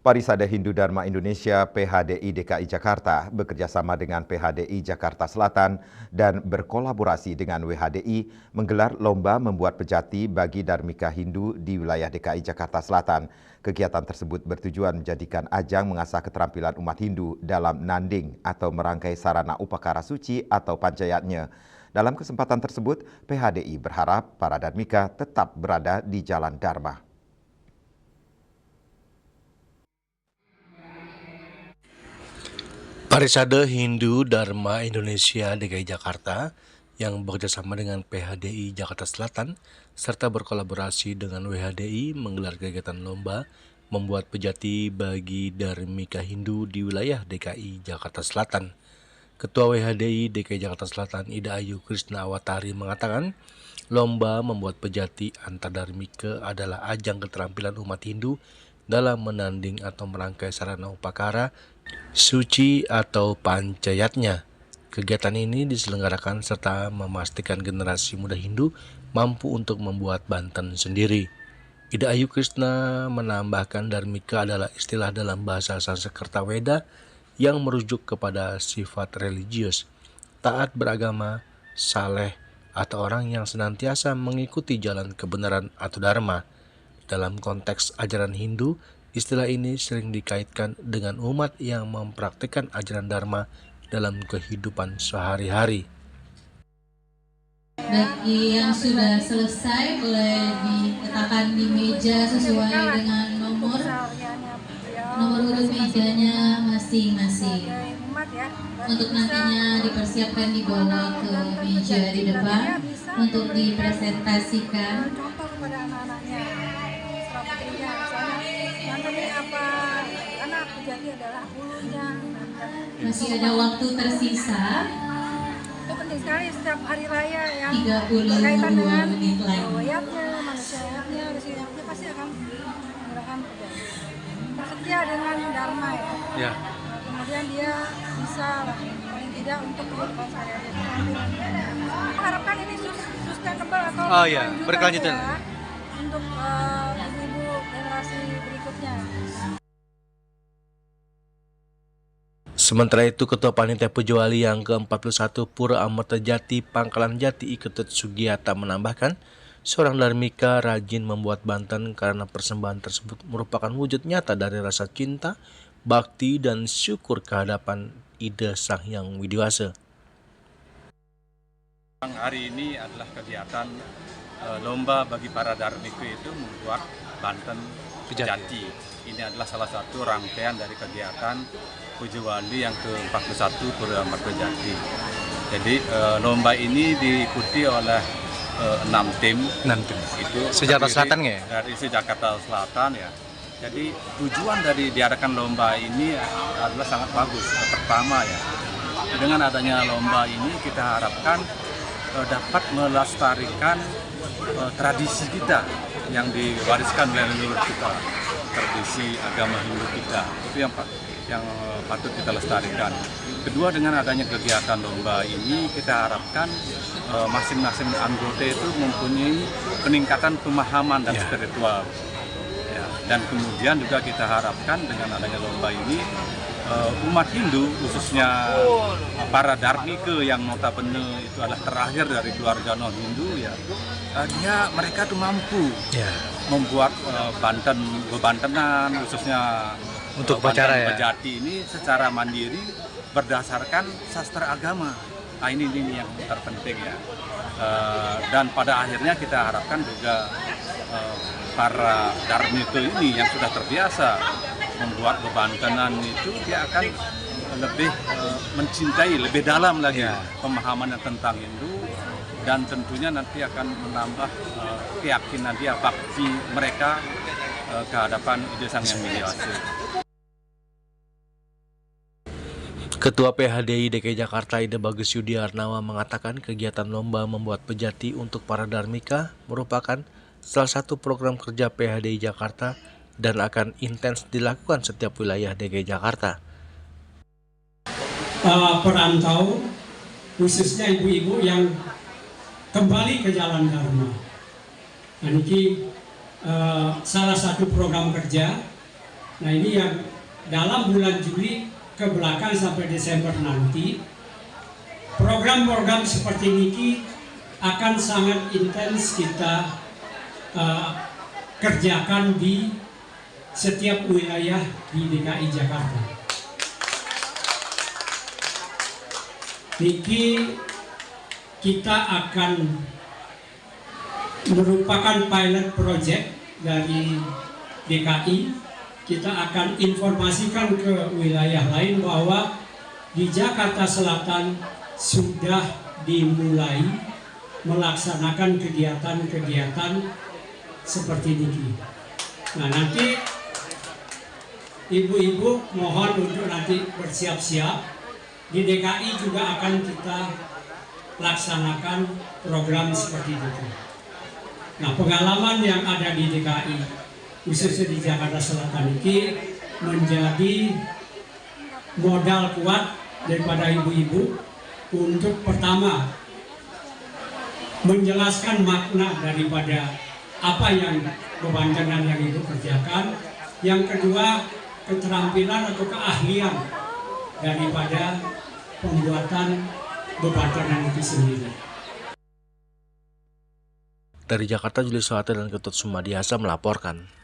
Parisada Hindu Dharma Indonesia PHDI DKI Jakarta bekerjasama dengan PHDI Jakarta Selatan dan berkolaborasi dengan WHDI menggelar lomba membuat pejati bagi Dharmika Hindu di wilayah DKI Jakarta Selatan. Kegiatan tersebut bertujuan menjadikan ajang mengasah keterampilan umat Hindu dalam nanding atau merangkai sarana upakara suci atau panchayatnya. Dalam kesempatan tersebut, PHDI berharap para Dharmika tetap berada di jalan Dharma. Parisada Hindu Dharma Indonesia DKI Jakarta yang bekerjasama dengan PHDI Jakarta Selatan serta berkolaborasi dengan WHDI menggelar kegiatan lomba membuat pejati bagi Dharmika Hindu di wilayah DKI Jakarta Selatan. Ketua WHDI DKI Jakarta Selatan Ida Ayu Krishna Awatari mengatakan, lomba membuat pejati antar Dharmika adalah ajang keterampilan umat Hindu dalam menanding atau merangkai sarana upakara suci atau panchayatnya. Kegiatan ini diselenggarakan serta memastikan generasi muda Hindu mampu untuk membuat banten sendiri. Ida Ayu Krishna menambahkan Dharmika adalah istilah dalam bahasa Sanskerta Weda yang merujuk kepada sifat religius, taat beragama, saleh, atau orang yang senantiasa mengikuti jalan kebenaran atau dharma. Dalam konteks ajaran Hindu, istilah ini sering dikaitkan dengan umat yang mempraktikkan ajaran Dharma dalam kehidupan sehari-hari. Bagi yang sudah selesai boleh diletakkan di meja sesuai dengan nomor urut mejanya masing-masing. Untuk nantinya dipersiapkan dibawa ke meja di depan untuk dipresentasikan. Contoh kepada anak-anaknya. Apa anak jadi adalah hulunya. Masih ada waktu tersisa. Itu penting sekali setiap hari raya yang 32 berkaitan dengan menit lagi. wayatnya, manusianya, resiliennya pasti akan menggunakan pejati. Bersetia dengan dharma ya. Kemudian dia bisa paling tidak untuk kehidupan sehari-hari. Mengharapkan ini sustainable atau berkelanjutan ya, untuk ibu-ibu generasi berikutnya. Sementara itu, Ketua Panitia Puja Wali yang ke-41 Pura Amarta Jati Pangkalan Jati Iketut Sugiyata menambahkan, seorang Dharmika rajin membuat banten karena persembahan tersebut merupakan wujud nyata dari rasa cinta, bakti, dan syukur kehadapan Ida Sang Hyang Widiwasa. Hari ini adalah kegiatan lomba bagi para Dharmika itu membuat banten pejati. Ini adalah salah satu rangkaian dari kegiatan Puja Wali yang ke-41 Pura Amarta Jati. Jadi lomba ini diikuti oleh 6 tim. Itu Jakarta Selatan ya? Dari Jakarta Selatan ya. Jadi tujuan dari diadakan lomba ini adalah sangat bagus. Pertama ya, dengan adanya lomba ini kita harapkan dapat melestarikan tradisi kita yang diwariskan oleh leluhur kita, tradisi agama Hindu kita. Itu yang patut kita lestarikan. Kedua, dengan adanya kegiatan lomba ini kita harapkan masing-masing anggota itu mempunyai peningkatan pemahaman dan spiritual. Ya, dan kemudian juga kita harapkan dengan adanya lomba ini umat Hindu, khususnya para Dharmika yang notabene itu adalah terakhir dari keluarga non Hindu ya, mereka tuh mampu membuat bebantenan khususnya Untuk upacara ya? Pejati ini secara mandiri berdasarkan sastra agama. Nah ini yang terpenting ya. Dan pada akhirnya kita harapkan juga para Dharmika ini yang sudah terbiasa membuat bebantenan itu dia akan lebih mencintai lebih dalam lagi pemahaman tentang Hindu, dan tentunya nanti akan menambah keyakinan dia, bakti mereka kehadapan Ida Sang Hyang Widiwasa. Ketua PHDI DKI Jakarta Ida Bagus Yudiarnawa mengatakan kegiatan lomba membuat pejati untuk para Dharmika merupakan salah satu program kerja PHDI Jakarta dan akan intens dilakukan setiap wilayah DKI Jakarta. Perantau, khususnya ibu-ibu yang kembali ke jalan Dharma. Nah, ini salah satu program kerja Nah ini yang dalam bulan Juli ke belakang sampai Desember nanti, program-program seperti ini akan sangat intens kita kerjakan di setiap wilayah di DKI Jakarta. Niki kita akan merupakan pilot project dari DKI. Kita akan informasikan ke wilayah lain bahwa di Jakarta Selatan sudah dimulai melaksanakan kegiatan-kegiatan seperti ini. Nah nanti ibu-ibu mohon untuk nanti bersiap-siap. Di DKI juga akan kita laksanakan program seperti itu. Nah pengalaman yang ada di DKI, khususnya di Jakarta Selatan ini, menjadi modal kuat daripada ibu-ibu untuk pertama menjelaskan makna daripada apa yang kepanjangan yang ibu kerjakan. Yang kedua, keterampilan atau keahlian daripada pembuatan bebantanan itu sendiri. Dari Jakarta, Julius Soeharto dan Ketut Sumadiasa melaporkan.